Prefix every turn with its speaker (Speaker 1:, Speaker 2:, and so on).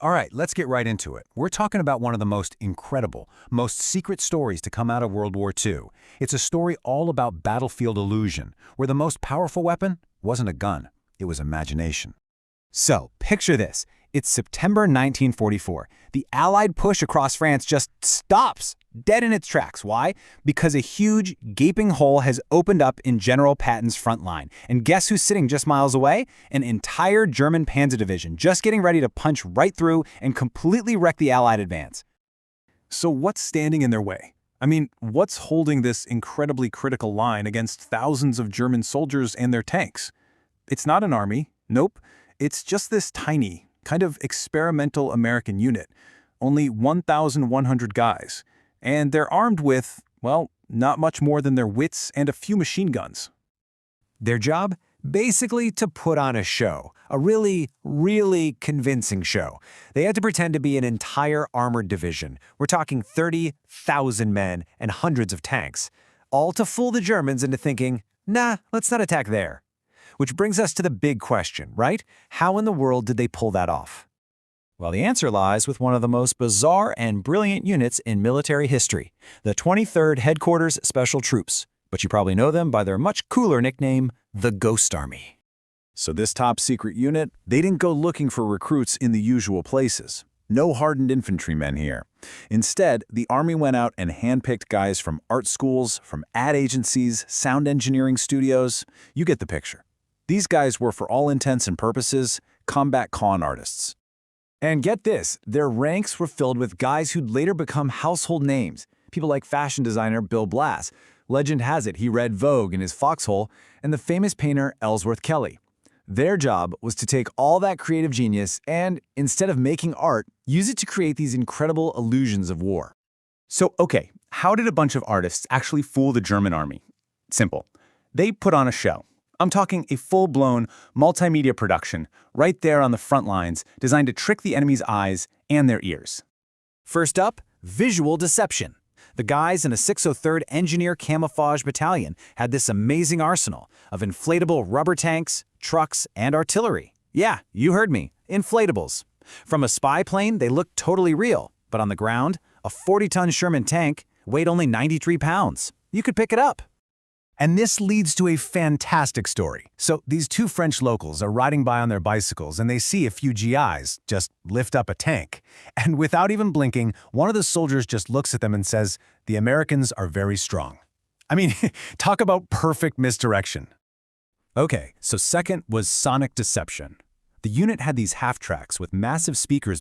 Speaker 1: All right, let's get right into it. We're talking about one of the most incredible, most secret stories to come out of World War II. It's a story all about battlefield illusion, where the most powerful weapon wasn't a gun, it was imagination.
Speaker 2: So, picture this. It's September 1944. The Allied push across France just stops, dead in its tracks. Why? Because a huge, gaping hole has opened up in General Patton's front line. And guess who's sitting just miles away? An entire German panzer division, just getting ready to punch right through and completely wreck the Allied advance.
Speaker 3: So what's standing in their way? I mean, what's holding this incredibly critical line against thousands of German soldiers and their tanks? It's not an army. Nope. It's just this tiny, kind of experimental American unit, only 1,100 guys, and they're armed with, well, not much more than their wits and a few machine guns.
Speaker 2: Their job? Basically to put on a show. A really, really convincing show. They had to pretend to be an entire armored division. We're talking 30,000 men and hundreds of tanks. All to fool the Germans into thinking, nah, let's not attack there. Which brings us to the big question, right? How in the world did they pull that off? Well, the answer lies with one of the most bizarre and brilliant units in military history, the 23rd Headquarters Special Troops. But you probably know them by their much cooler nickname, the Ghost Army.
Speaker 3: So this top-secret unit, they didn't go looking for recruits in the usual places. No hardened infantrymen here. Instead, the Army went out and handpicked guys from art schools, from ad agencies, sound engineering studios. You get the picture. These guys were, for all intents and purposes, combat con artists.
Speaker 2: And get this, their ranks were filled with guys who'd later become household names. People like fashion designer Bill Blass. Legend has it he read Vogue in his foxhole, and the famous painter Ellsworth Kelly. Their job was to take all that creative genius and, instead of making art, use it to create these incredible illusions of war.
Speaker 4: So, okay, how did a bunch of artists actually fool the German army? Simple. They put on a show. I'm talking a full-blown multimedia production right there on the front lines designed to trick the enemy's eyes and their ears.
Speaker 2: First up, visual deception. The guys in a 603rd Engineer Camouflage Battalion had this amazing arsenal of inflatable rubber tanks, trucks, and artillery. Yeah, you heard me, inflatables. From a spy plane, they looked totally real, but on the ground, a 40-ton Sherman tank weighed only 93 pounds. You could pick it up. And this leads to a fantastic story. So these two French locals are riding by on their bicycles and they see a few GIs just lift up a tank. And without even blinking, one of the soldiers just looks at them and says, "The Americans are very strong." I mean, talk about perfect misdirection. Okay, so second was sonic deception. The unit had these half-tracks with massive speakers